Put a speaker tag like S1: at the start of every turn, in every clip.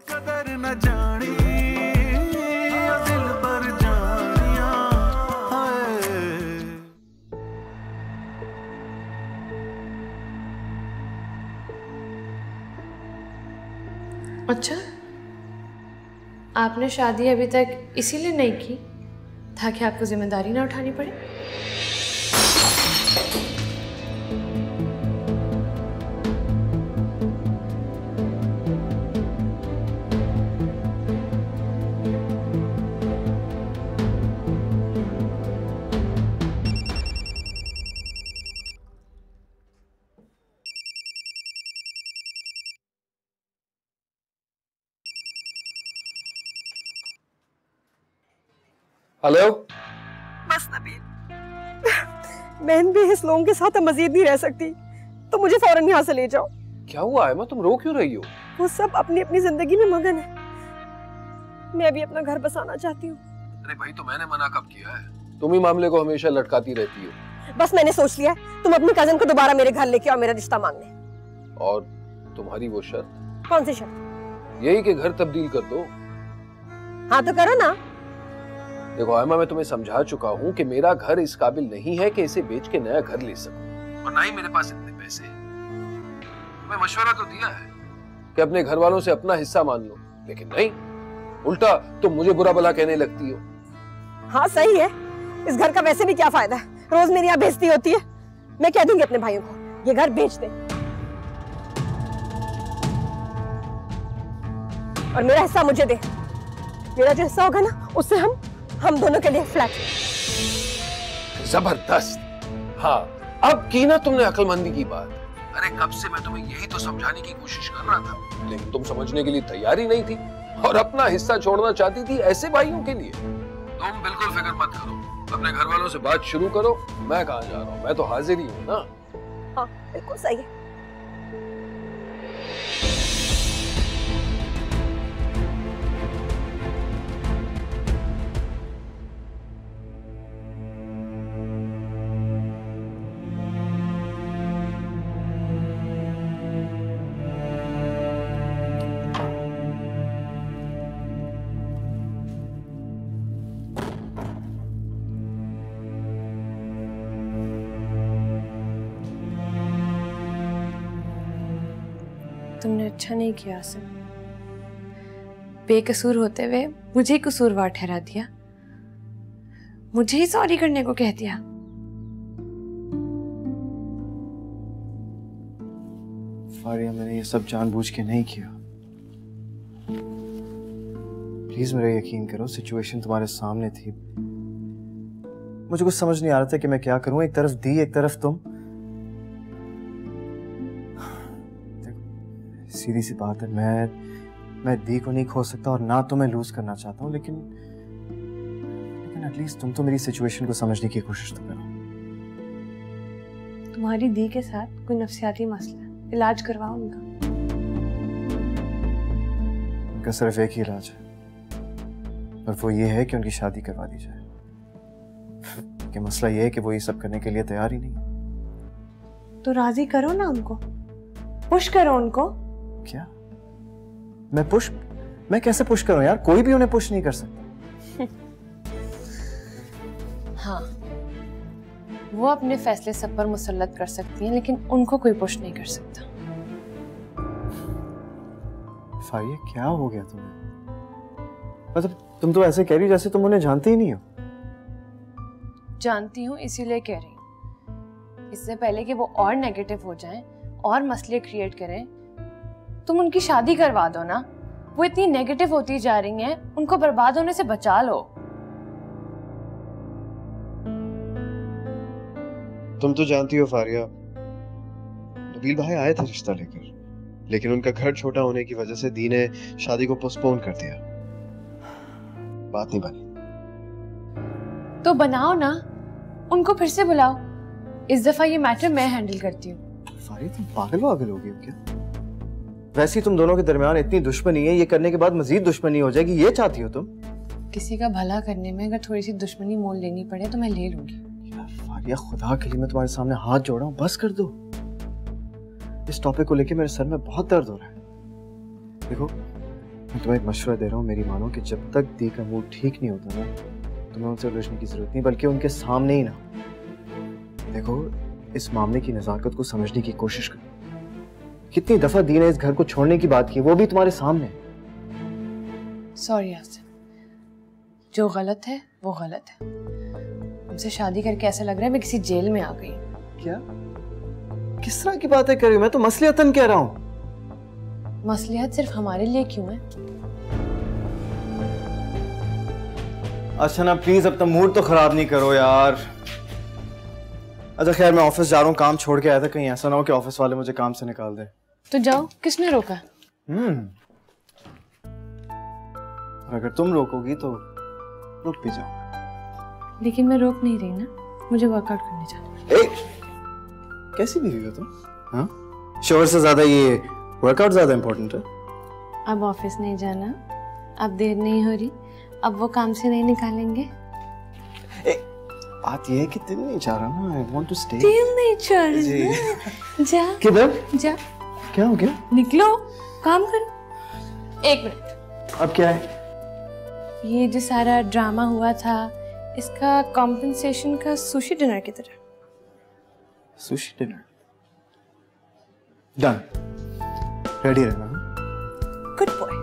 S1: कदर न जानी दिल पर जानिया
S2: अच्छा, आपने शादी अभी तक इसीलिए नहीं की ताकि आपको जिम्मेदारी ना उठानी पड़े?
S3: हेलो।
S4: बस नबील, बहन भी इस लोगों के साथ मजीद नहीं रह सकती, तो मुझे फौरन यहाँ से ले जाओ।
S3: क्या हुआ है? तुम रो क्यों रही हो?
S4: वो सब अपनी अपनी जिंदगी में मगन है, मैं भी अपना घर बसाना चाहती हूँ।
S3: अरे भाई, तो मैंने मना कब किया है? तुम ही मामले को हमेशा लटकाती रहती हो।
S4: बस मैंने सोच लिया है, तुम अपनी कजन को दोबारा मेरे घर लेके आओ मेरा रिश्ता मांगने।
S3: और तुम्हारी वो शर्त?
S4: कौन सी शर्त?
S3: यही कि घर तब्दील कर दो।
S4: हाँ तो करो ना।
S3: देखो आयमा, मैं तुम्हें समझा चुका हूँ कि मेरा घर इस काबिल नहीं है कि इसे बेच के नया घर ले सकूं, और ना ही मेरे पास इतने पैसे हैं। तुम्हें मशवरा तो दिया है कि अपने घर वालों से अपना हिस्सा मान लो, लेकिन नहीं, उल्टा तुम मुझे बुरा भला कहने लगती हो।
S4: हाँ सही है, इस घर का वैसे भी क्या फायदा है, रोज मेरी यहाँ बेइज्जती होती है। मैं कह दूंगी अपने भाइयों को ये घर बेच दे और मेरा हिस्सा मुझे दे। मेरा जो हिस्सा होगा ना, उससे हम दोनों के लिए फ्लैट।
S3: जबरदस्त। हाँ, अब की ना तुमने अक्लमंदी की बात। अरे कब से मैं तुम्हें यही तो समझाने की कोशिश कर रहा था, लेकिन तुम समझने के लिए तैयार ही नहीं थी और अपना हिस्सा छोड़ना चाहती थी ऐसे भाइयों के लिए। तुम बिल्कुल फिक्र मत करो, अपने घर वालों से बात शुरू करो। मैं कहाँ जा रहा हूँ, मैं तो हाजिर ही हूँ ना।
S4: हाँ बिल्कुल सही है।
S2: तुमने अच्छा नहीं किया आसिम, बेकसूर होते हुए मुझे ही कसूरवार ठहरा दिया, मुझे ही सॉरी करने को कह दिया।
S5: फारिया, मैंने ये सब जानबूझ के नहीं किया। प्लीज मेरा यकीन करो, सिचुएशन तुम्हारे सामने थी। मुझे कुछ समझ नहीं आ रहा था कि मैं क्या करूं। एक तरफ दी, एक तरफ तुम। सीधी सी बात है, मैं दी को नहीं खो सकता और ना तो मैं लूज करना चाहता हूँ, लेकिन एटलीस्ट तुम तो मेरी सिचुएशन को समझने की कोशिश तो करो।
S2: तुम्हारी दी के साथ कोई नफ्सियाती मसला है, इलाज करवाओ उनका।
S5: उनका सिर्फ एक ही इलाज है और वो ये है कि उनकी शादी करवा दी जाए। कि मसला ये है कि वो ये सब करने के लिए तैयार ही नहीं।
S2: तो राजी करो ना उनको, पुश करो उनको।
S5: क्या मैं कैसे पुश करूं यार? कोई भी उन्हें पुश नहीं कर सकता।
S2: हाँ, वो अपने फैसले सब पर मुसल्लत कर सकती हैं, लेकिन उनको कोई पुश नहीं कर सकता।
S5: फारिया, क्या हो गया तुम्हें? मतलब तुम तो ऐसे कह रही हो जैसे तुम उन्हें जानती ही नहीं हो।
S2: जानती हूँ, इसीलिए कह रही हूँ। इससे पहले कि वो और नेगेटिव हो जाएं और मसले क्रिएट करें, तुम उनकी शादी करवा दो ना। वो इतनी नेगेटिव होती जा रही हैं, उनको बर्बाद होने से बचा लो।
S5: तुम तो जानती हो फारिया, नबील भाई आए थे रिश्ता लेकर, लेकिन उनका घर छोटा होने की वजह से दी ने शादी को पोस्टपोन कर दिया। बात नहीं बनी।
S2: तो बनाओ ना, उनको फिर से बुलाओ। इस दफा ये मैटर मैं हैंडल करती हूँ।
S5: फारिया, तुम पागल हो गई हो क्या? वैसे ही तुम दोनों के दरमियान इतनी दुश्मनी है, ये करने के बाद मजीद दुश्मनी हो जाएगी, ये चाहती हो तुम?
S2: किसी का भला करने में अगर थोड़ी सी दुश्मनी मोल लेनी पड़े तो मैं ले लूंगी।
S5: यार फारिया, खुदा के लिए मैं तुम्हारे सामने हाथ जोड़ा हूं, बस कर दो। इस टॉपिक को लेके मेरे सर में बहुत दर्द हो रहा है। देखो, मैं तुम्हें एक मशवरा दे रहा हूँ, मेरी मानो कि जब तक दी का मूड ठीक नहीं होता ना, तुम्हें उनसे उलझने की जरूरत नहीं, बल्कि उनके सामने ही ना। देखो, इस मामले की नजाकत को समझने की कोशिश करो। कितनी दफा दी ने इस घर को छोड़ने की बात की, वो भी तुम्हारे सामने।
S2: सॉरी आसिफ, जो गलत है वो गलत है। हमसे शादी करके ऐसा लग रहा है मैं किसी जेल में आ गई।
S5: क्या? किस तरह की बातें कर रही हो? मैं तो मसलियतन कह रहा हूँ।
S2: मसलियत सिर्फ हमारे लिए क्यों है?
S6: अच्छा ना, प्लीज अपना मूड तो खराब नहीं करो यार। अच्छा खैर, मैं ऑफिस जा रहा हूँ, काम छोड़ के आया था, कहीं ऐसा ना हो कि ऑफिस वाले मुझे काम से निकाल दे।
S2: तो जाओ, किसने रोका?
S6: और अगर तुम रोकोगी तो रुक भी जाओ।
S2: लेकिन मैं रोक नहीं रही ना, मुझे वर्कआउट करने जाना है।
S6: कैसी बीवी हो तुम? हाँ, शोहर से ज्यादा ये वर्कआउट ज्यादा इम्पोर्टेंट है।
S2: अब ऑफिस नहीं जाना, अब देर नहीं हो रही, अब वो काम से नहीं निकालेंगे।
S6: बात ये है कि दिल नहीं चाह रहा ना, आई वांट टू स्टे।
S2: दिल नहीं चाह रहा। जा
S6: किधर?
S2: जा।
S6: क्या हो गया?
S2: निकलो, काम करो। 1 मिनट।
S6: अब क्या है?
S2: ये जो सारा ड्रामा हुआ था, इसका कॉम्पेंसेशन का सुशी डिनर की तरह।
S6: Sushi dinner done. रेडी रहना।
S2: Good boy.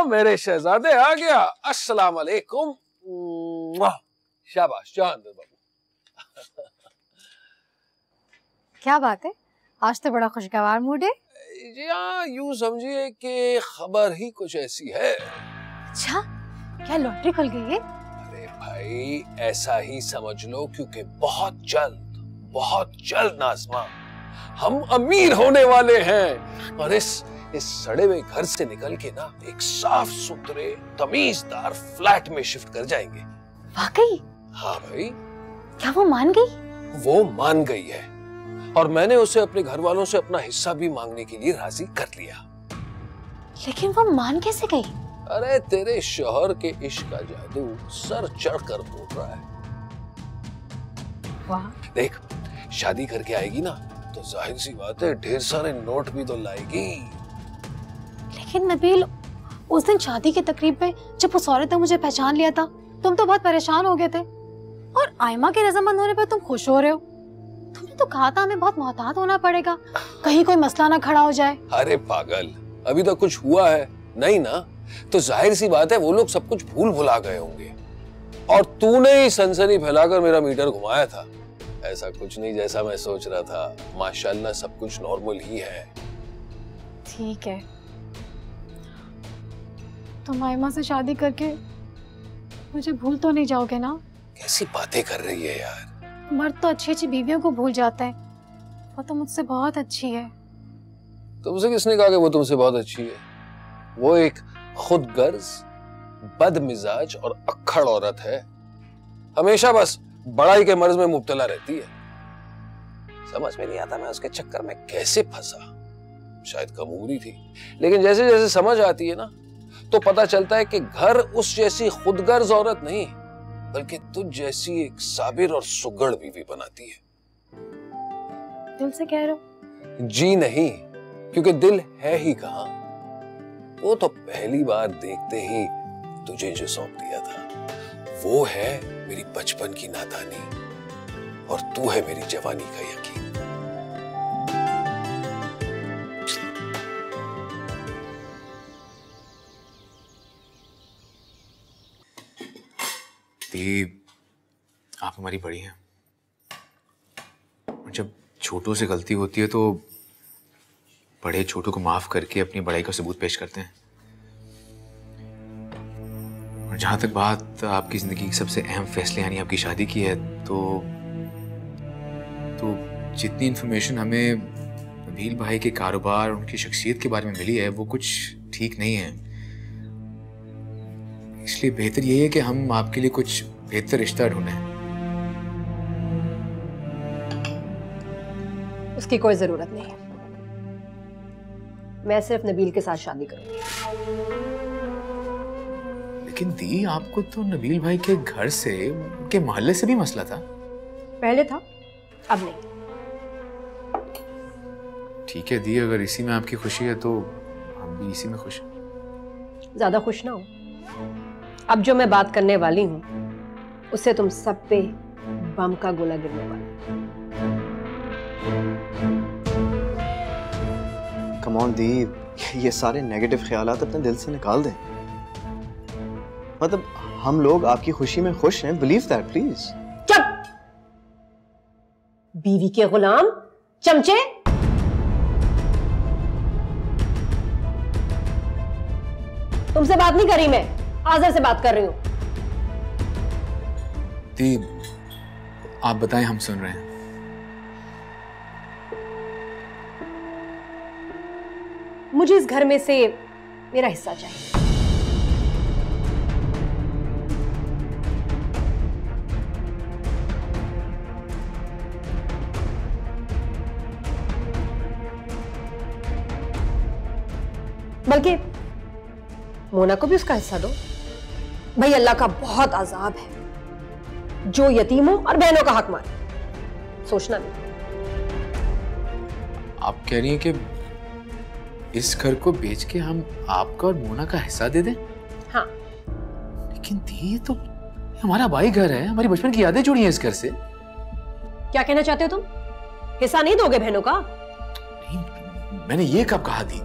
S3: मेरे शहजादे आ गया। अस्सलाम वालेकुम। शाबाश जहांगीर बाबू।
S7: क्या बात है, आज तो बड़ा खुशगवार मूड है।
S3: जी हाँ, यूं समझिए कि खबर ही कुछ ऐसी है।
S7: अच्छा, क्या लॉटरी खुल गई है?
S3: अरे भाई, ऐसा ही समझ लो, क्योंकि बहुत जल्द नाज़मा हम अमीर होने वाले हैं और इस सड़े हुए घर से निकल के ना एक साफ सुथरे तमीजदार फ्लैट में शिफ्ट कर जाएंगे।
S7: वाकई?
S3: हाँ भाई।
S7: क्या वो मान गई?
S3: वो मान गई है और मैंने उसे अपने घर वालों से अपना हिस्सा भी मांगने के लिए राजी कर लिया।
S7: लेकिन वो मान कैसे गई?
S3: अरे तेरे शौहर के इश्क का जादू सर चढ़कर बोल रहा है।
S7: वाह।
S3: देख, शादी करके आएगी ना तो जाहिर सी बात है ढेर सारे नोट भी तो लाएगी।
S7: लेकिन नबील, उस दिन शादी की तकरीब पे जब उस औरत ने मुझे पहचान लिया था, तुम तो बहुत परेशान हो गए थे और आयमा के रजामंद होने पर तुम खुश हो रहे हो। तुमने तो कहा था हमें बहुत मोहतात होना पड़ेगा, कहीं कोई मसला ना खड़ा हो जाए।
S3: अरे पागल, अभी तो कुछ हुआ है नहीं ना, तो जाहिर सी बात है वो लोग सब कुछ भुला गए होंगे। और तूने ही सनसनी फैलाकर मेरा मीटर घुमाया था। ऐसा कुछ नहीं जैसा मैं सोच रहा था। माशाल्लाह सब कुछ नॉर्मल ही है।
S7: ठीक है, तुम आयमा से शादी करके मुझे भूल तो नहीं जाओगे ना?
S3: कैसी बातें कर रही है यार।
S7: मर्द तो अच्छी अच्छी बीवियों को भूल जाता है, वो तो मुझसे बहुत अच्छी है।
S3: तुमसे किसने कहा कि वो तुमसे बहुत अच्छी है? वो एक खुदगर्ज, बदमिजाज और अक्खड़ औरत है। हमेशा बस बड़ाई के मर्ज में मुब्तला रहती है। समझ में नहीं आता मैं उसके चक्कर में कैसे फंसा। शायद कम उम्री थी, लेकिन जैसे जैसे समझ आती है ना तो पता चलता है कि घर उस जैसी खुदगर्ज औरत नहीं बल्कि तुझ जैसी एक साबिर और सुगड़ बीवी बनाती है।
S7: दिल से कह रहे हो?
S3: जी नहीं, क्योंकि दिल है ही कहां। वो तो पहली बार देखते ही तुझे जो सौंप दिया था वो है मेरी बचपन की नादानी और तू है मेरी जवानी का यकीन।
S8: आप हमारी बड़ी हैं और जब छोटों से गलती होती है तो बड़े छोटों को माफ करके अपनी बड़ाई का सबूत पेश करते हैं। और जहां तक बात आपकी जिंदगी के सबसे अहम फैसले यानी आपकी शादी की है तो जितनी इंफॉर्मेशन हमें नबील भाई के कारोबार और उनकी शख्सियत के बारे में मिली है वो कुछ ठीक नहीं है। इसलिए बेहतर यही है कि हम आपके लिए कुछ बेहतर रिश्ता ढूंढें।
S4: उसकी कोई जरूरत नहीं है, मैं सिर्फ नबील के साथ शादी करूंगी।
S8: लेकिन दी, आपको तो नबील भाई के घर से, के मोहल्ले से भी मसला था।
S4: पहले था, अब नहीं।
S8: ठीक है दी, अगर इसी में आपकी खुशी है तो हम भी इसी में खुश हैं।
S4: ज्यादा खुश ना हो। अब जो मैं बात करने वाली हूँ उससे तुम सब पे बम का गोला गिरने वाला है।
S6: कम ऑन दी, ये सारे नेगेटिव ख्यालात अपने दिल से निकाल दें। मतलब हम लोग आपकी खुशी में खुश हैं, बिलीव दैट प्लीज।
S4: चुप! बीवी के गुलाम, चमचे। तुमसे बात नहीं करी मैं, आज़र से बात कर रही हूं।
S8: दी, आप बताएं, हम सुन रहे हैं।
S4: मुझे इस घर में से मेरा हिस्सा चाहिए। बल्कि मोना को भी उसका हिस्सा दो। भाई अल्लाह का बहुत अजाब है जो यतीमों और बहनों का हक मारे। सोचना भी।
S8: आप कह रही हैं कि इस घर को बेच के हम आपका और मोना का हिस्सा दे दें?
S4: हाँ।
S8: लेकिन दी, ये तो हमारा भाई घर है, हमारी बचपन की यादें जुड़ी हैं इस घर से।
S4: क्या कहना चाहते हो तुम? हिस्सा नहीं दोगे बहनों का?
S8: नहीं, मैंने ये कब कहा दी?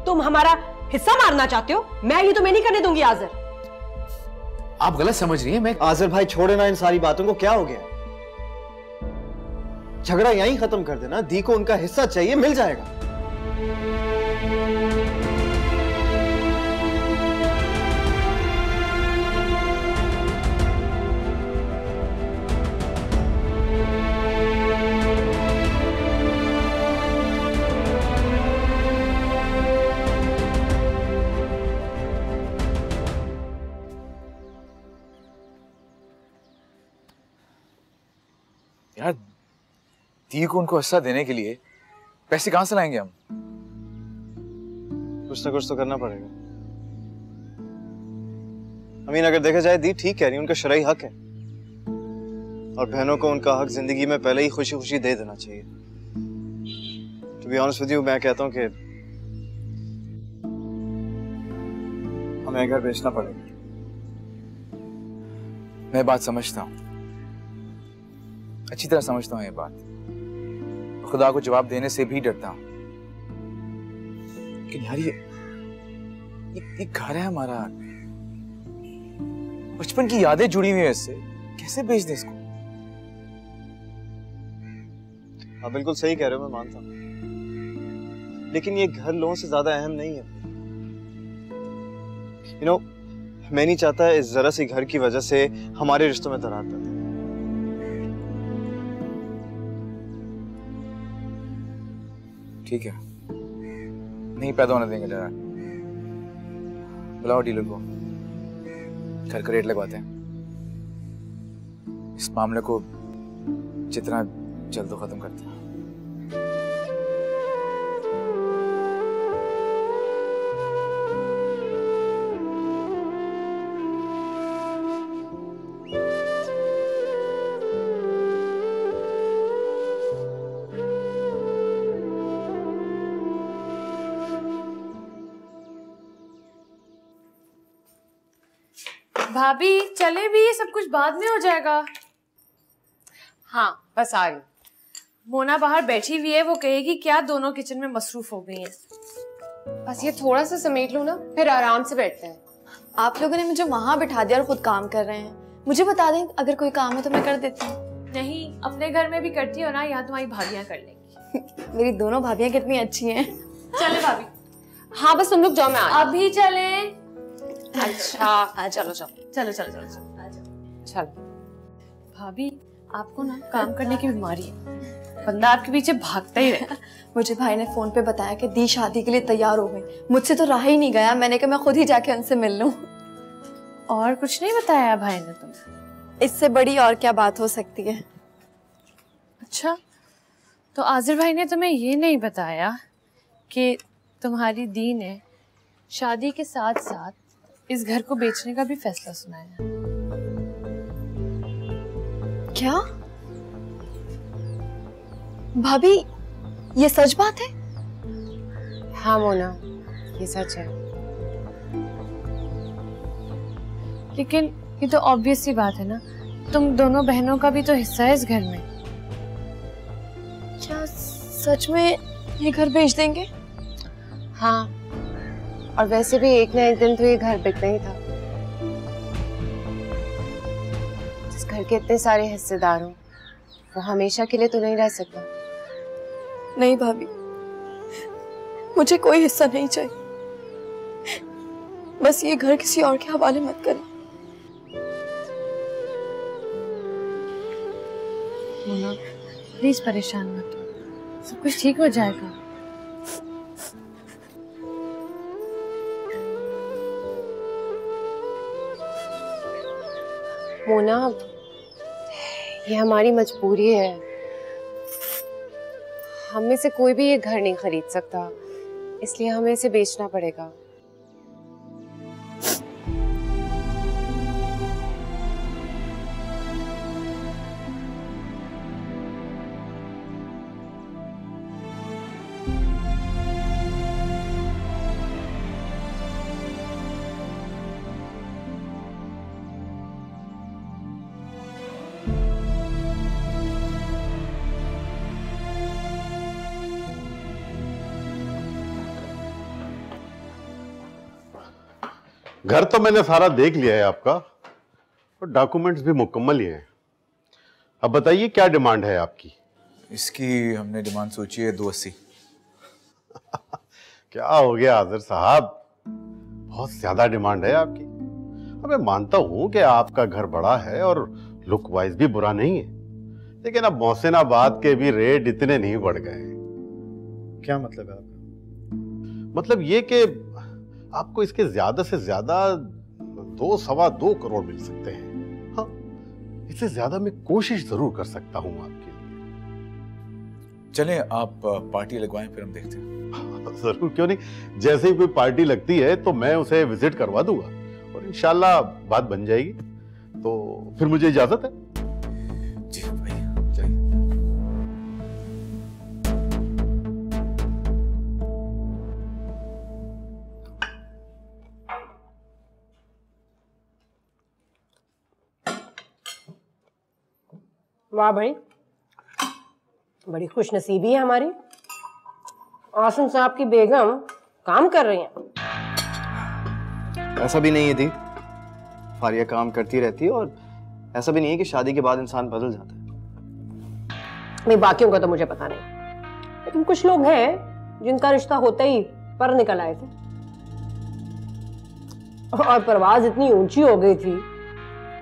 S4: तुम हमारा हिस्सा मारना चाहते हो? मैं ये तुम्हें नहीं करने दूंगी आज़र।
S8: आप गलत समझ रही हैं। मैं
S6: आज़र भाई छोड़े ना इन सारी बातों को, क्या हो गया? झगड़ा यहीं खत्म कर देना। दी को उनका हिस्सा चाहिए, मिल जाएगा।
S8: यार, दी को उनको हिस्सा देने के लिए पैसे कहां से लाएंगे हम?
S6: कुछ ना कुछ तो करना पड़ेगा। अमीन, अगर देखा जाए दी ठीक कह रही है, उनका शरई हक है और बहनों को उनका हक जिंदगी में पहले ही खुशी खुशी दे देना चाहिए। To be honest with you, मैं कहता हूं कि हमें घर बेचना पड़ेगा।
S8: मैं बात समझता हूं, अच्छी तरह समझता हूं ये बात। खुदा को जवाब देने से भी डरता हूं। लेकिन यार, ये घर है हमारा, बचपन की यादें जुड़ी हुई है इससे, कैसे बेच दें इसको?
S6: आप बिल्कुल सही कह रहे हो, मैं मानता हूं, लेकिन ये घर लोगों से ज्यादा अहम नहीं है। यू नो, मैं नहीं चाहता इस जरा सी घर की वजह से हमारे रिश्तों में दरार पड़े।
S8: ठीक है, नहीं पैदा होने देंगे डरा। बुलाओ डीलर को, घर का रेट लगवाते हैं। इस मामले को जितना जल्द खत्म करते हैं।
S2: भाभी चले भी, ये सब कुछ बाद में हो जाएगा।
S9: हाँ बस आ रही।
S2: मोना बाहर बैठी हुई है, वो कहेगी क्या दोनों किचन में मसरूफ हो गई हैं।
S9: बस ये थोड़ा सा समेट लो ना, फिर आराम से बैठते हैं।
S7: आप लोगों ने मुझे वहां बिठा दिया और खुद काम कर रहे हैं। मुझे बता दें, अगर कोई काम है तो मैं कर देती हूँ।
S2: नहीं, अपने घर में भी करती हो ना, यहाँ तुम्हारी भाभियां कर लेंगी।
S7: मेरी दोनों भाभियां कितनी अच्छी हैं।
S2: चले भाभी।
S9: हाँ बस तुम लोग जाओ, मैं आ रही
S2: अभी चले।
S9: अच्छा चलो चलो
S2: चलो चलो चलो चलो।
S9: चलो।
S2: भाभी, आपको ना काम करने की बीमारी है, बंदा आपके पीछे भागता ही रहे।
S7: मुझे भाई ने फोन पे बताया कि दी शादी के लिए तैयार हो गई। मुझसे तो रहा ही नहीं गया, मैंने कहा मैं खुद ही जाके उनसे मिल लूं।
S2: और कुछ नहीं बताया भाई ने तुम्हें?
S7: इससे बड़ी और क्या बात हो सकती है।
S2: अच्छा, तो आज़िर भाई ने तुम्हें ये नहीं बताया कि तुम्हारी दी ने शादी के साथ साथ इस घर को बेचने का भी फैसला सुनाया है।
S7: क्या भाभी, ये सच बात है?
S9: हाँ मोना, ये सच है।
S2: लेकिन ये तो ऑब्वियस सी बात है ना, तुम दोनों बहनों का भी तो हिस्सा है इस घर में।
S7: क्या सच में ये घर बेच देंगे?
S9: हाँ, और वैसे भी एक ना एक दिन तो ये घर बिकना ही था। जिस घर के इतने सारे हिस्सेदार हों, वो हमेशा के लिए तो नहीं रह सकता।
S7: नहीं भाभी, मुझे कोई हिस्सा नहीं चाहिए। बस ये घर किसी और के हवाले मत करें।
S2: मोना प्लीज परेशान मत हो, सब कुछ ठीक हो जाएगा।
S9: मोना, ये हमारी मजबूरी है। हम में से कोई भी ये घर नहीं खरीद सकता, इसलिए हमें इसे बेचना पड़ेगा।
S10: घर तो मैंने सारा देख लिया है आपका, और डॉक्यूमेंट्स भी मुकम्मल ही हैं। अब बताइए क्या डिमांड है आपकी?
S8: इसकी हमने डिमांड सोची है 280।
S10: क्या हो गया आज़र साहब, बहुत ज्यादा डिमांड है आपकी। अब मैं मानता हूं कि आपका घर बड़ा है और लुक वाइज भी बुरा नहीं है, लेकिन अब मोहसिनाबाद के भी रेट इतने नहीं बढ़ गए।
S6: क्या मतलब है आपका?
S10: मतलब ये कि आपको इसके ज्यादा से ज्यादा 2-2.25 करोड़ मिल सकते हैं। हाँ, इससे ज्यादा मैं कोशिश जरूर कर सकता हूं आपके लिए।
S8: चलें आप पार्टी लगवाएं, फिर हम देखते हैं।
S10: जरूर, क्यों नहीं। जैसे ही कोई पार्टी लगती है तो मैं उसे विजिट करवा दूंगा और इंशाल्लाह बात बन जाएगी। तो फिर मुझे इजाजत है।
S8: जी भाई, चलिए।
S4: वाह भाई, बड़ी खुशनसीबी है हमारी। आसिम साहब की बेगम काम कर रही हैं।
S6: ऐसा भी नहीं है दी, फारिया काम करती रहती है, और ऐसा भी नहीं है कि शादी के बाद इंसान बदल जाता है।
S4: भाई बाकियों का तो मुझे पता नहीं, लेकिन कुछ लोग हैं जिनका रिश्ता होते ही पर निकल आए थे, और परवाज इतनी ऊंची हो गई थी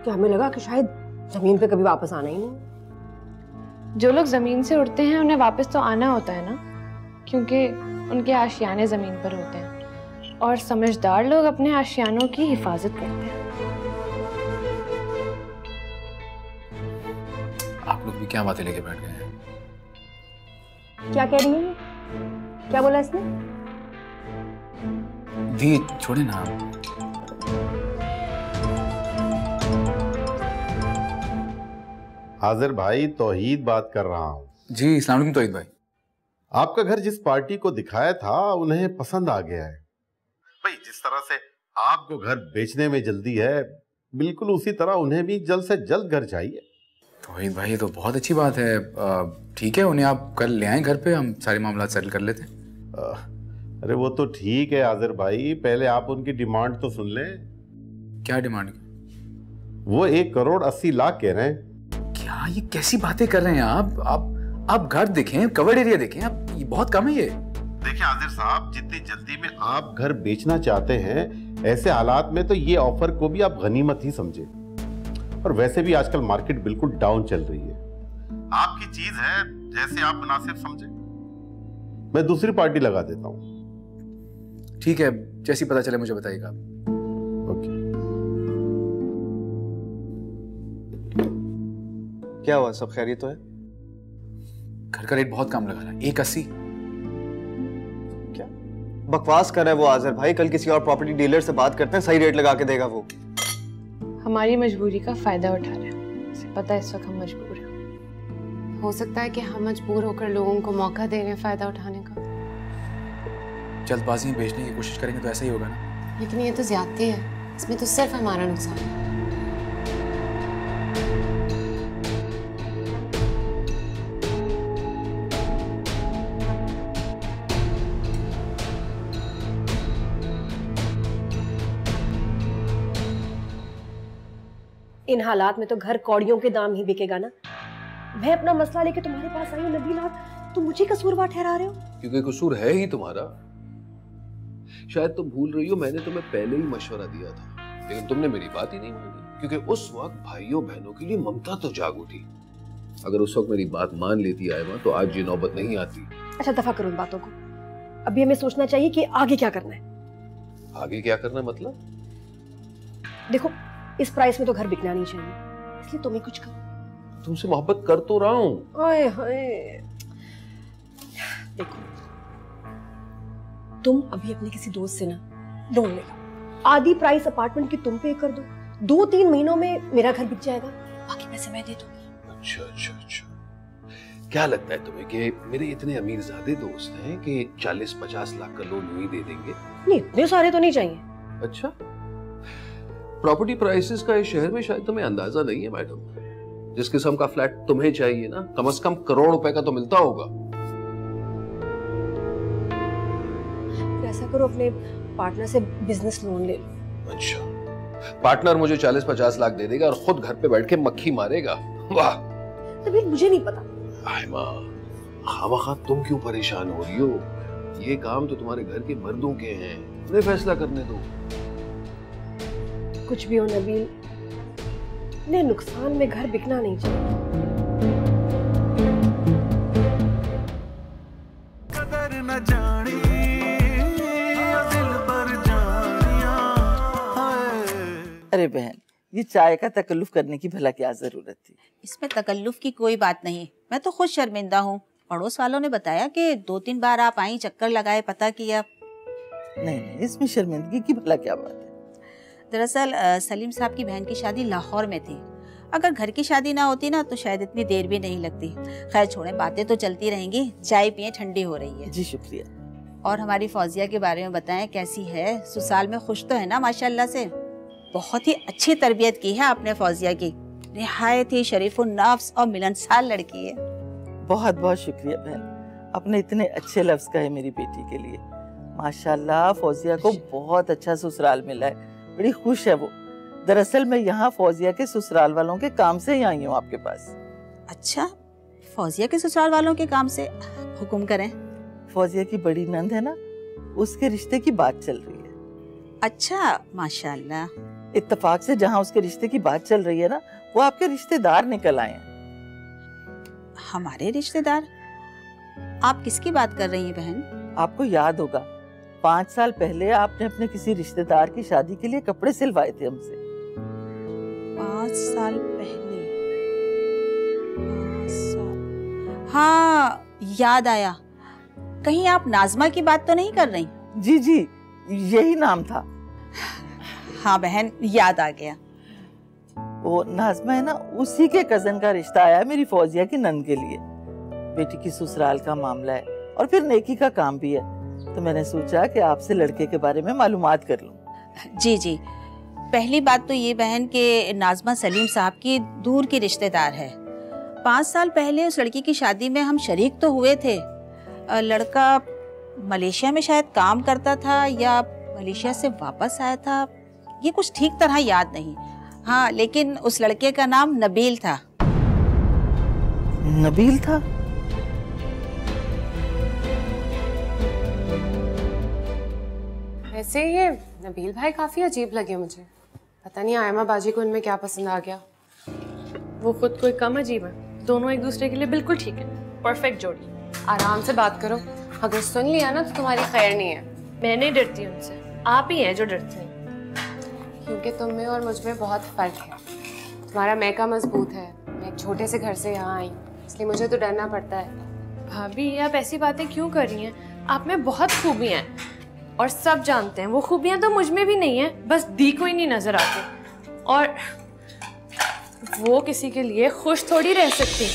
S4: कि हमें लगा कि शायद जमीन पे कभी वापस आना ही नहीं।
S2: जो लोग जमीन से उड़ते हैं उन्हें वापस तो आना होता है ना, क्योंकि उनके आशियाने जमीन पर होते हैं, और समझदार लोग अपने आशियानों की हिफाजत करते हैं।
S8: आप लोग भी क्या बातें लेके बैठ गए हैं?
S4: क्या कह रही है? क्या बोला इसने?
S8: दी छोड़े ना आप।
S10: हाजिर भाई, तौहीद बात कर रहा हूँ।
S8: जी अस्सलाम वालेकुम तौहीद भाई।
S10: आपका घर जिस पार्टी को दिखाया था उन्हें पसंद आ गया है। भाई जिस तरह से आपको घर बेचने में जल्दी है, बिल्कुल उसी तरह उन्हें भी जल्द से जल्द घर चाहिए।
S8: तौहीद भाई ये तो बहुत अच्छी बात है। ठीक है, उन्हें आप कल ले आएं घर पे, हम सारे मामला सेटल कर लेते हैं।
S10: अरे वो तो ठीक है हाजिर भाई, पहले आप उनकी डिमांड तो सुन लें।
S8: क्या डिमांड?
S10: वो 1,80,00,000 कह रहे हैं।
S8: क्या ये कैसी बातें कर रहे हैं आप घर देखें, कवर्ड एरिया देखें, आप ये बहुत कम है ये।
S10: देखिए आदिर साहब, जितनी जल्दी में आप घर बेचना चाहते हैं, ऐसे हालात में तो ये ऑफर को भी आप गनीमत ही समझे। और वैसे भी आजकल मार्केट बिल्कुल डाउन चल रही है। आपकी चीज है, जैसे आप मुनासिब समझे। मैं दूसरी पार्टी लगा देता हूँ।
S8: ठीक है, जैसी पता चले मुझे बताइएगा।
S10: ओके।
S6: क्या हुआ, सब खैरियत तो है?
S8: घर का रेट बहुत कम लगा रहा है, 180।
S6: क्या बकवास कर रहा है वो आज़र भाई। कल किसी और प्रॉपर्टी डीलर से बात करते हैं, सही रेट लगा के देगा वो।
S2: हमारी मजबूरी का फायदा उठा रहे हैं। उसे पता है इस वक्त हम मजबूर हैं।
S9: हो सकता है कि हम मजबूर होकर लोगों को मौका दे रहे हैं फायदा उठाने का।
S8: जल्दबाजी में बेचने की कोशिश करेंगे तो ऐसा ही होगा ना।
S9: लेकिन ये तो ज्यादती है, इसमें तो सिर्फ हमारा नुकसान है।
S4: इन हालात में तो घर कौड़ियों के दाम ही बिकेगा ना। मैं अपना मसला लेके तुम्हारे पास आई हूँ नबील, और तुम मुझे कसूरवार ठहरा रहे हो।
S3: क्योंकि कसूर है ही तुम्हारा। शायद तुम भूल रही हो, मैंने तुम्हें पहले ही मशवरा दिया था, लेकिन तुमने मेरी बात ही नहीं मानी। क्योंकि उस वक्त भाइयों बहनों के लिए ममता तो जाग उठी। अगर उस वक्त मेरी बात मान लेती आयमा तो आज ये नौबत नहीं आती।
S4: अच्छा दफा करो इन बातों को। अभी हमें सोचना चाहिए कि आगे क्या करना है।
S3: आगे क्या करना मतलब?
S4: देखो इस प्राइस में तो घर बिकना नहीं चाहिए, इसलिए तुम्हें कुछ करो।
S3: तुमसे मोहब्बत कर तो रहा हूं।
S4: आए हाय, देखो तुम अभी अपने किसी दोस्त से ना लोन ले लो, आधी प्राइस अपार्टमेंट की तुम पे कर दो, 2-3 महीनों में मेरा घर बिक जाएगा, बाकी पैसे मैं दे दूंगी।
S3: अच्छा अच्छा अच्छा, क्या लगता है तुम्हें कि मेरे इतने अमीरजादे दोस्त हैं कि 40-50 लाख का लोन ही दे देंगे?
S4: नहीं, इतने सारे तो नहीं चाहिए।
S3: अच्छा, प्रॉपर्टी प्राइसेस का इस शहर में शायद तुम्हें अंदाजा नहीं है मैडम। जिस किस्म का फ्लैट तुम्हें चाहिए ना, कम से कम करोड़ रुपए का तो मिलता होगा।
S4: ऐसा करो, अपने पार्टनर से बिजनेस लोन ले लो।
S3: अच्छा, पार्टनर मुझे 40-50 लाख दे देगा और खुद घर पे बैठ के मक्खी मारेगा? वाह।
S4: तभी मुझे नहीं पता।
S3: आयमा, खामखा तुम क्यों परेशान हो रही हो? ये काम तो तुम्हारे घर के मर्दों के हैं, उन्हें फैसला करने दो।
S4: कुछ भी हो नबील, ने नुकसान में घर बिकना नहीं चाहिए।
S1: कदर न जानी दिल पर जानिया।
S11: अरे बहन, ये चाय का तकल्लुफ करने की भला क्या जरूरत थी?
S12: इसमें तकल्लुफ की कोई बात नहीं, मैं तो खुद शर्मिंदा हूँ। पड़ोस वालों ने बताया कि 2-3 बार आप आई, चक्कर लगाए, पता किया।
S11: नहीं, इसमें शर्मिंदगी की भला क्या बात है?
S12: दरअसल सलीम साहब की बहन की शादी लाहौर में थी। अगर घर की शादी ना होती ना तो शायद इतनी देर भी नहीं लगती। खैर छोड़े, बातें तो चलती रहेंगी, चाय पिए, ठंडी हो रही है।
S11: जी शुक्रिया।
S12: और हमारी फौजिया के बारे में बताएं, कैसी है? ससुराल में खुश तो है ना माशाल्लाह से? बहुत ही अच्छी तरबियत की है आपने फौजिया की, निहायत ही शरीफुन नफ्स और मिलनसार लड़की है।
S11: बहुत बहुत शुक्रिया बहन, आपने इतने अच्छे लफ्ज कहे मेरी बेटी के लिए। माशाल्लाह फौजिया को बहुत अच्छा ससुराल मिला है, बड़ी खुश है वो। दरअसल मैं यहाँ फौजिया के ससुराल वालों के काम से ही आई हूँ आपके पास।
S12: अच्छा, फौजिया के ससुराल वालों के काम से? हुक्म करें।
S11: फौजिया की बड़ी नंद है ना, उसके रिश्ते की बात चल रही है।
S12: अच्छा, माशाल्लाह।
S11: इत्तेफाक से जहाँ उसके रिश्ते की बात चल रही है ना, वो आपके रिश्तेदार निकल आए हैं।
S12: हमारे रिश्तेदार? आप किसकी बात कर रही हैं बहन?
S11: आपको याद होगा 5 साल पहले आपने अपने किसी रिश्तेदार की शादी के लिए कपड़े सिलवाए थे हमसे।
S12: 5 साल पहले? 5 साल, हाँ याद आया। कहीं आप नाजमा की बात तो नहीं कर रही?
S11: जी जी, यही नाम था।
S12: हाँ बहन, याद आ गया।
S11: वो नाजमा है ना, उसी के कजन का रिश्ता आया है मेरी फौजिया की नंद के लिए। बेटी की ससुराल का मामला है और फिर नेकी का काम भी है, तो मैंने सोचा कि आपसे लड़के के बारे में मालूमात कर लूं।
S12: जी जी, पहली बात तो ये बहन कि नाजमा सलीम साहब की दूर की रिश्तेदार है। 5 साल पहले उस लड़की की शादी में हम शरीक तो हुए थे। लड़का मलेशिया में शायद काम करता था या मलेशिया से वापस आया था, ये कुछ ठीक तरह याद नहीं। हाँ, लेकिन उस लड़के का नाम नबील था।
S11: नबील था?
S9: वैसे ये नबील भाई काफी अजीब लगे मुझे। पता नहीं आयमा बाजी को इनमें क्या पसंद आ गया।
S2: वो खुद कोई कम अजीब है, दोनों एक दूसरे के लिए बिल्कुल ठीक है, परफेक्ट जोड़ी।
S9: आराम से बात करो, अगर सुन लिया ना तो तुम्हारी खैर नहीं है।
S2: मैं नहीं डरती उनसे, आप ही हैं जो डरते हैं।
S9: क्योंकि तुम में और मुझ में बहुत फर्क है। तुम्हारा मैका मजबूत है, मैं एक छोटे से घर से यहाँ आई, इसलिए मुझे तो डरना पड़ता है।
S2: भाभी, आप ऐसी बातें क्यों कर रही हैं? आप में बहुत खूबियाँ हैं, और सब जानते हैं वो खूबियां तो मुझ में भी नहीं है, बस दी को ही नहीं नजर आती। और वो किसी के लिए खुश थोड़ी रह सकती,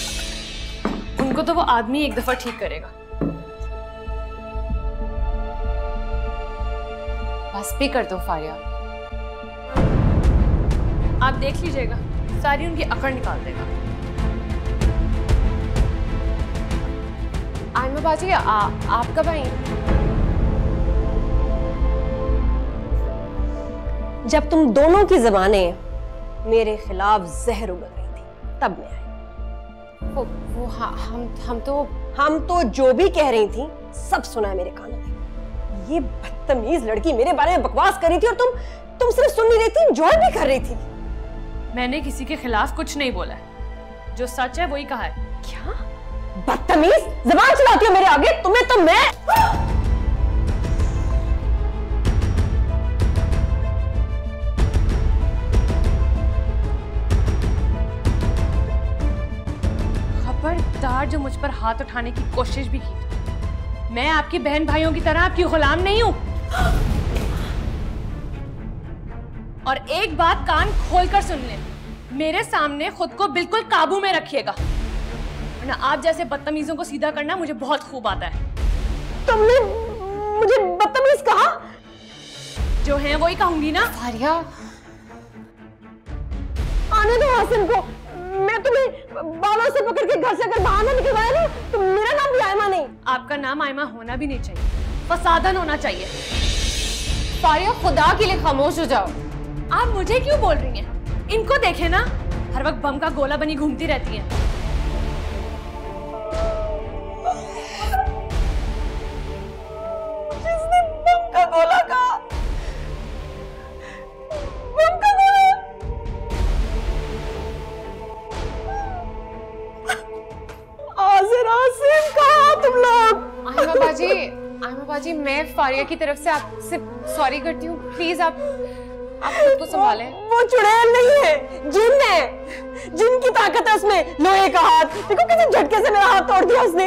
S2: उनको तो वो आदमी एक दफा ठीक करेगा।
S9: बस भी कर दो फारिया।
S2: आप देख लीजिएगा, सारी उनकी अकड़ निकाल देगा।
S9: आयमा बाजी आप कब आई?
S4: जब तुम दोनों की ज़बानें मेरे खिलाफ जहर उगल रही थी तब मैं आई।
S9: वो हम तो
S4: जो भी कह रही थी सब सुना है मेरे कानों में। ये बदतमीज लड़की मेरे बारे में बकवास कर रही थी और तुम सिर्फ सुन नहीं रही थी, एंजॉय भी कर रही थी।
S2: मैंने किसी के खिलाफ कुछ नहीं बोला है, जो सच है वही कहा है।
S4: क्या बदतमीज ज़बान चलाती हो मेरे आगे? तुम्हें तो मैं
S2: खबरदार जो मुझ पर हाथ उठाने की कोशिश भी की। मैं आपकी बहन भाइयों की तरह आपकी गुलाम नहीं हूं। और एक बात कान खोलकर सुन ले, मेरे सामने खुद को बिल्कुल काबू में रखिएगा, वरना आप जैसे बदतमीजों को सीधा करना मुझे बहुत खूब आता है।
S4: तुमने मुझे बदतमीज कहा?
S2: जो है वही कहूंगी ना।
S9: फारिया
S4: आने दो आसिम को। मैं तुम्हें बालों से पकड़ के घर से अगर बाहर ना निकलवाया ना तो मेरा नाम भी आयमा नहीं।
S2: आपका नाम आयमा होना भी नहीं चाहिए, फसादन होना चाहिए।
S9: फारिया खुदा के लिए खामोश हो जाओ।
S2: आप मुझे क्यों बोल रही हैं? इनको देखे ना, हर वक्त बम का गोला बनी घूमती रहती हैं।
S4: जिसने बम का गोला कहा, बम का गोला। आसिम कहाँ तुम लोग?
S9: आयमा बाजी मैं फारिया की तरफ से आपसे सॉरी करती हूँ। प्लीज आप खुद को संभालें।
S4: वो चुड़ैल नहीं है, जिन है। जिन की ताकत है उसमें, लोहे का हाथ। देखो किसी झटके से मेरा हाथ तोड़ दिया उसने।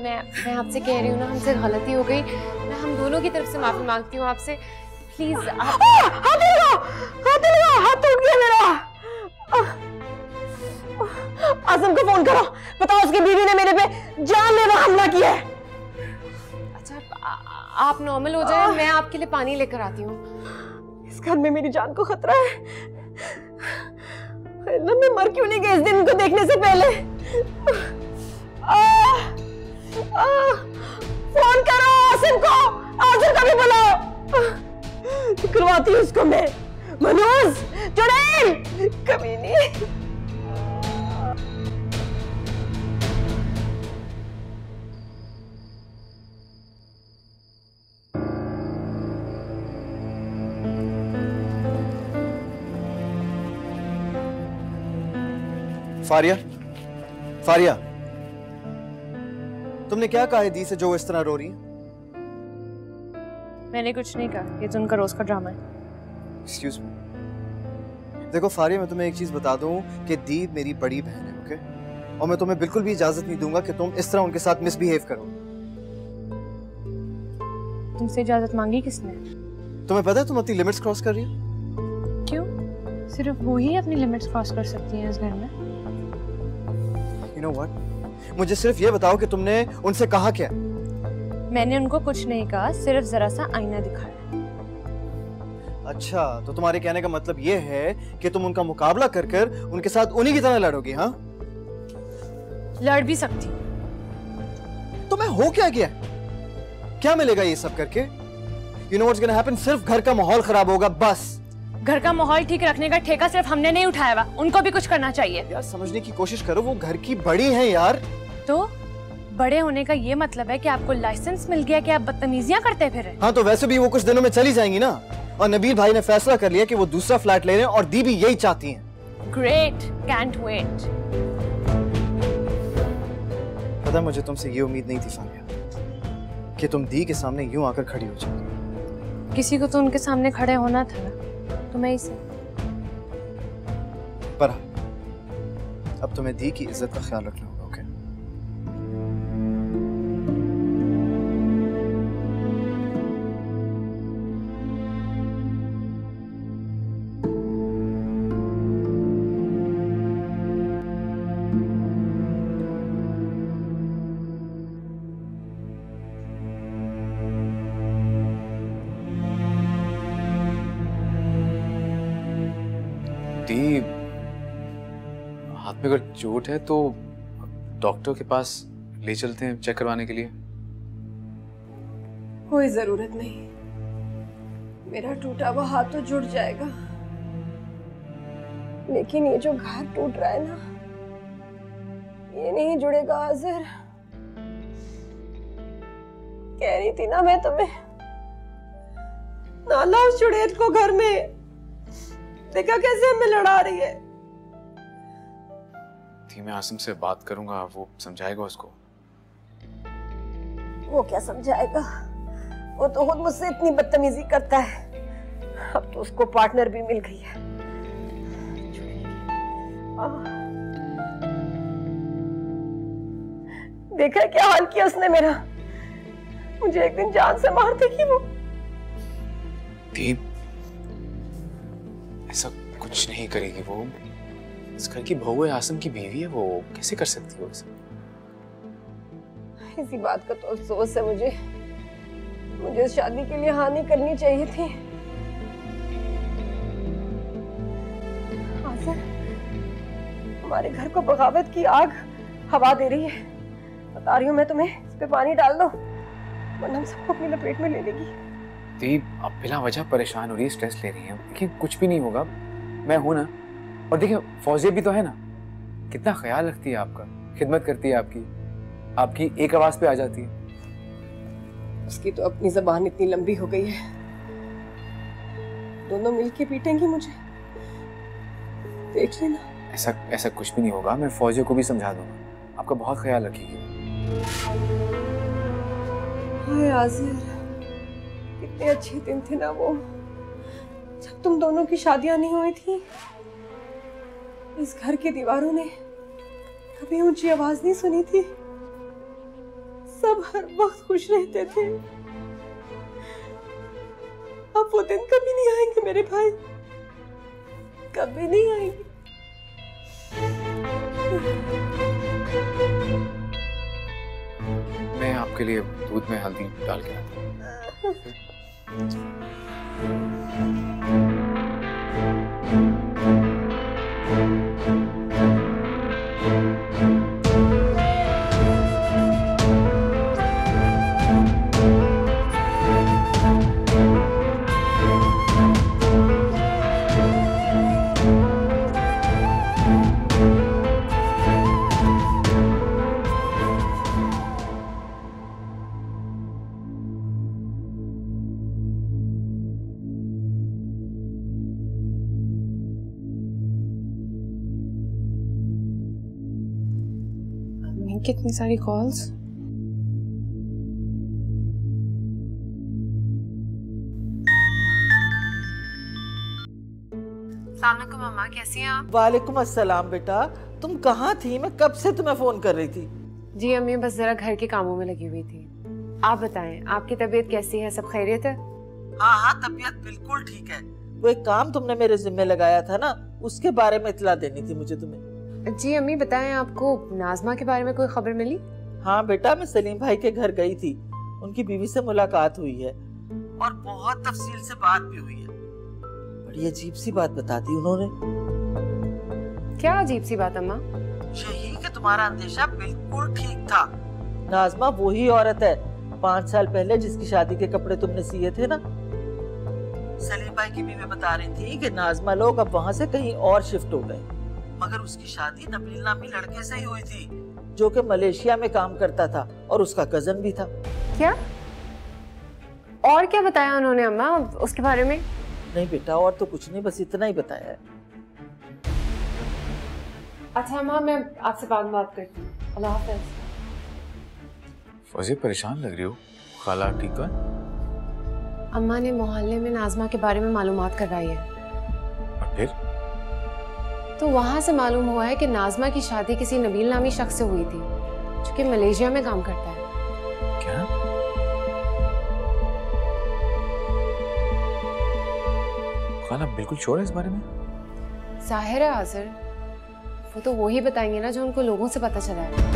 S9: मैं आपसे कह रही हूँ ना, हमसे गलती हो गई। मैं हम दोनों की तरफ से माफी मांगती हूँ आपसे। प्लीज आप
S4: हाथ टूट गया मेरा। आसिम को फोन करो, बताओ उसकी बीवी ने मेरे पे जानलेवा हमला किया है।
S9: अच्छा आप नॉर्मल हो जाए, मैं आपके लिए पानी लेकर आती हूँ।
S4: इस घर में मेरी जान को खतरा है। अल्लाह, मैं मर क्यों नहीं गई इस दिन को देखने से पहले। फोन करो आसिम को, आसिम का भी बुलाओ। करवाती हूँ उसको मैं। मनोज, चुड़ैल, कमीनी।
S6: फारिया, फारिया, तुमने क्या कहा है दी से जो वो इस तरह रो रही है?
S2: मैंने कुछ नहीं कहा, ये तो उनका रोज का ड्रामा है।
S6: Excuse me. देखो फारिया, मैं तुम्हें एक चीज बता दूं कि दी मेरी बड़ी बहन है, ओके? और मैं तुम्हें बिल्कुल भी इजाजत नहीं दूंगा कि तुम इस तरह उनके साथ मिसबिहेव करो।
S2: तुमसे इजाजत मांगी किसने?
S6: तुम्हें पता है तुम अपनी लिमिट्स क्रॉस कर रही हो।
S2: क्यों? सिर्फ वो ही अपनी लिमिट्स क्रॉस कर सकती हैं इस घर में।
S6: You know what? मुझे सिर्फ ये बताओ कि तुमने उनसे कहा क्या?
S2: मैंने उनको कुछ नहीं कहा, सिर्फ जरा सा आईना दिखाया।
S6: अच्छा, तो तुम्हारे कहने का मतलब ये है कि तुम उनका मुकाबला कर कर उनके साथ उन्हीं की तरह लड़ोगी, हाँ?
S2: लड़ भी सकती हूँ।
S6: तो मैं हो क्या गया? क्या मिलेगा ये सब करके? You know what's gonna happen? सिर्फ घर का माहौल खराब होगा, बस।
S2: घर का माहौल ठीक रखने का ठेका सिर्फ हमने नहीं उठाया हुआ, उनको भी कुछ करना चाहिए।
S6: यार समझने की कोशिश करो, वो घर की बड़ी हैं यार।
S2: तो बड़े होने का ये मतलब है कि आपको लाइसेंस मिल गया कि आप बदतमीजियां करते फिर रहे।
S6: हाँ, तो वैसे भी वो कुछ दिनों में चली जाएंगी ना। और नबील भाई ने फैसला कर लिया कि वो दूसरा फ्लैट ले रहे हैं और दी भी यही चाहती हैं।
S2: Great, can't wait.
S6: पता मुझे तुमसे ये उम्मीद नहीं थी फारिया कि तुम दी के सामने यूं आकर खड़ी हो जाओगी।
S2: किसी को तो उनके सामने खड़े होना था ना, तुम्हें ही से।
S6: पर अब तुम्हें दी की इज्जत का ख्याल रखना होगा, ओके?
S8: दी, हाथ में अगर चोट है तो डॉक्टर के पास ले चलते हैं चेक करवाने के लिए।
S4: कोई जरूरत नहीं, मेरा टूटा हुआ हाथ तो जुड़ जाएगा, लेकिन ये जो घाव टूट रहा है ना, ये नहीं जुड़ेगा आज़िर। कह रही थी ना मैं तुम्हें, नाला उस जुड़ेद को घर में, देखा कैसे हमें लड़ा रही है।
S8: थी मैं आसिम से बात करूंगा, वो समझाएगा उसको।
S4: वो क्या समझाएगा, वो तो खुद मुझसे इतनी बदतमीजी करता है। अब तो उसको पार्टनर भी मिल गई है। देखा क्या हाल किया उसने मेरा, मुझे एक दिन जान से मार देगी वो।
S8: ऐसा कुछ नहीं करेगी वो, इस घर की बहू है, आसिम की बीवी है, वो कैसे कर सकती हो ऐसा?
S4: इसी बात का तो अफसोस है मुझे इस शादी के लिए हाँ नहीं करनी चाहिए थी। आज़िर, हमारे घर को बगावत की आग हवा दे रही है। बता रही हूँ मैं तुम्हें, इस पे पानी डाल दो वरना हम सबको अपनी लपेट में ले लेगी।
S8: दी, आप बिना वजह परेशान हो रही है, स्ट्रेस ले रही हैं। देखिए कुछ भी नहीं होगा, मैं हूं ना। और देखिए फौजिया भी तो है ना, कितना ख्याल रखती है आपका, खिदमत करती है आपकी एक आवाज पे आ जाती है।
S4: उसकी तो अपनी जबान इतनी लंबी हो गई है, दोनों मिलके पीटेंगी मुझे, देख लेना।
S8: ऐसा कुछ भी नहीं होगा, मैं फौजिया को भी समझा दूंगा, आपका बहुत ख्याल रखेगी।
S4: हाय आज़िर, कितने अच्छे दिन थे ना वो, जब तुम दोनों की शादियां नहीं हुई थी। इस घर की दीवारों ने कभी ऊंची आवाज नहीं सुनी थी, सब हर वक्त खुश रहते थे। अब वो दिन कभी नहीं आएंगे मेरे भाई, कभी नहीं आएंगे।
S8: मैं आपके लिए दूध में हल्दी डाल के आता हूँ।
S2: कितनी सारी कॉल्स।
S9: अस्सलामुअलैकुम अम्मा, कैसी हैं आप?
S11: वालेकुम अस्सलाम बेटा, तुम कहाँ थी? मैं कब से तुम्हें फोन कर रही थी।
S9: जी अम्मी, बस जरा घर के कामों में लगी हुई थी। आप बताएं, आपकी तबीयत कैसी है? सब खैरियत है?
S11: हाँ हाँ, तबीयत बिल्कुल ठीक है। वो एक काम तुमने मेरे जिम्मे लगाया था ना, उसके बारे में इत्तला देनी थी मुझे तुम्हें।
S9: जी अम्मी बताएं, आपको नाज़मा के बारे में कोई खबर मिली?
S11: हाँ बेटा, मैं सलीम भाई के घर गई थी, उनकी बीवी से मुलाकात हुई है और बहुत तफसील से बात भी हुई है। बड़ी अजीब सी बात बता दी उन्होंने।
S9: क्या अजीब सी बात अम्मा?
S11: यही कि तुम्हारा अंदेशा बिल्कुल ठीक था। नाज़मा वही औरत है 5 साल पहले जिसकी शादी के कपड़े तुमने सिए थे ना। सलीम भाई की बीवी बता रही थी कि नाज़मा लोग अब वहाँ से कहीं और शिफ्ट हो गए, मगर उसकी शादी नबील नामी लड़के से ही हुई थी जो कि मलेशिया में काम करता था और उसका कजन भी था।
S9: क्या? और क्या बताया उन्होंने अम्मा उसके बारे में?
S11: नहीं बेटा, और तो कुछ नहीं, बस इतना ही बताया है।
S9: अच्छा अम्मा, मैं आपसे बाद में बात करती हूँ। अल्लाह हाफ़िज़।
S8: फौजिया परेशान लग रही हो, खाला ठीक है?
S9: अम्मा ने मोहल्ले में नाज़मा के बारे में मालूमात करवाई है।
S8: और फिर?
S9: तो वहाँ से मालूम हुआ है कि नाज़मा की शादी किसी नबील नामी शख्स से हुई थी जो कि मलेशिया में काम करता है।
S8: क्या? खाला बिल्कुल श्योर है इस बारे में?
S9: जाहिर है आज़िर, वो तो वही बताएंगे ना जो उनको लोगों से पता चला है।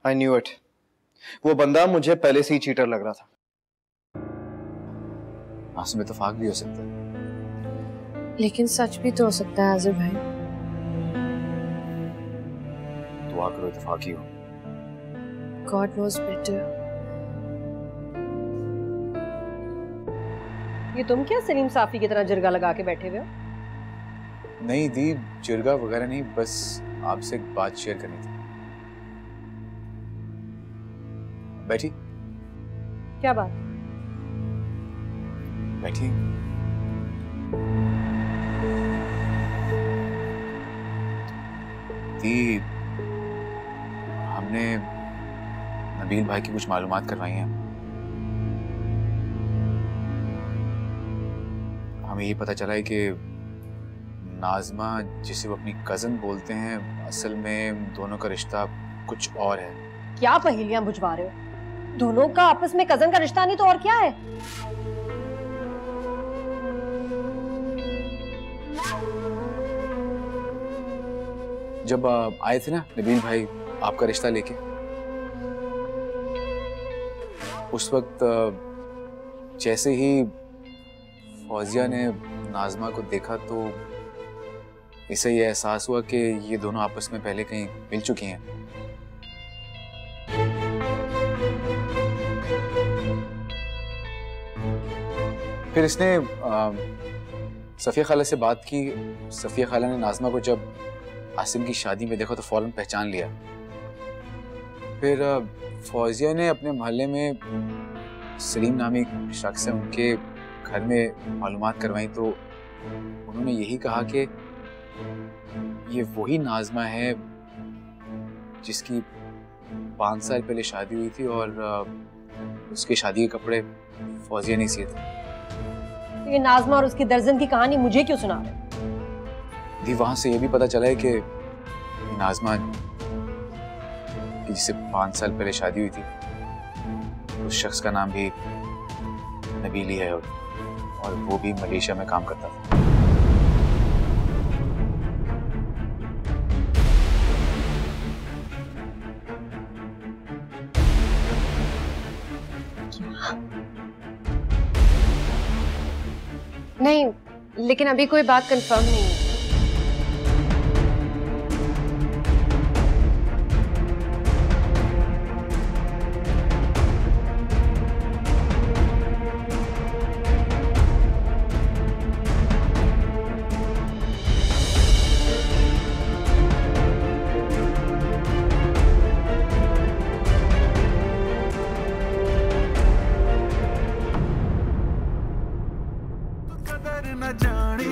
S6: I knew it. वो बंदा मुझे पहले से ही चीटर लग रहा था।
S8: आपसे में इत्तेफाक भी हो सकता है,
S2: लेकिन सच भी तो हो सकता है आजिर भाई।
S8: दुआ करो इत्तेफाक ही हो।
S2: God knows better.
S4: ये तुम क्या सलीम साफी की तरह जिरगा लगा के बैठे हुए हो?
S8: नहीं दी, जिरगा वगैरह नहीं, बस आपसे एक बात शेयर करनी थी। बैठी।
S4: क्या बात?
S8: बैठी। दी, हमने नबील भाई की कुछ मालूमात करवाई हैं। हमें ये पता चला है कि नाज़मा, जिसे वो अपनी कजन बोलते हैं, असल में दोनों का रिश्ता कुछ और है।
S4: क्या पहेलियां बुझवा रहे हो? दोनों का आपस में कजन का रिश्ता नहीं तो और क्या है?
S8: जब आए थे ना नबील भाई आपका रिश्ता लेके, उस वक्त जैसे ही फौजिया ने नाज़मा को देखा तो इसे ये एहसास हुआ कि ये दोनों आपस में पहले कहीं मिल चुकी हैं। फिर इसने सफिया खाला से बात की। सफिया खाला ने नाज़मा को जब आसिम की शादी में देखा तो फौरन पहचान लिया। फिर फौजिया ने अपने मोहल्ले में सलीम नामी शख्स है, उनके घर में मालूमात करवाई तो उन्होंने यही कहा कि ये वही नाज़मा है जिसकी 5 साल पहले शादी हुई थी और उसकी शादी के कपड़े फौजिया ने सिए थे।
S4: ये नाज़मा और उसकी दर्जन की कहानी मुझे क्यों सुना रहे?
S8: दी, वहां से ये भी पता चला है कि नाज़मा जिससे 5 साल पहले शादी हुई थी, उस शख्स का नाम भी नबील ही है और वो भी मलेशिया में काम करता था।
S2: नहीं, लेकिन अभी कोई बात कंफर्म नहीं है।
S1: न जानी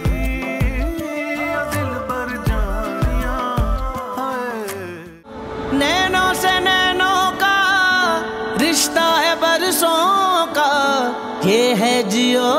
S1: दिल पर जानिया, नैनों से नैनों का रिश्ता है बरसों का, ये है जियो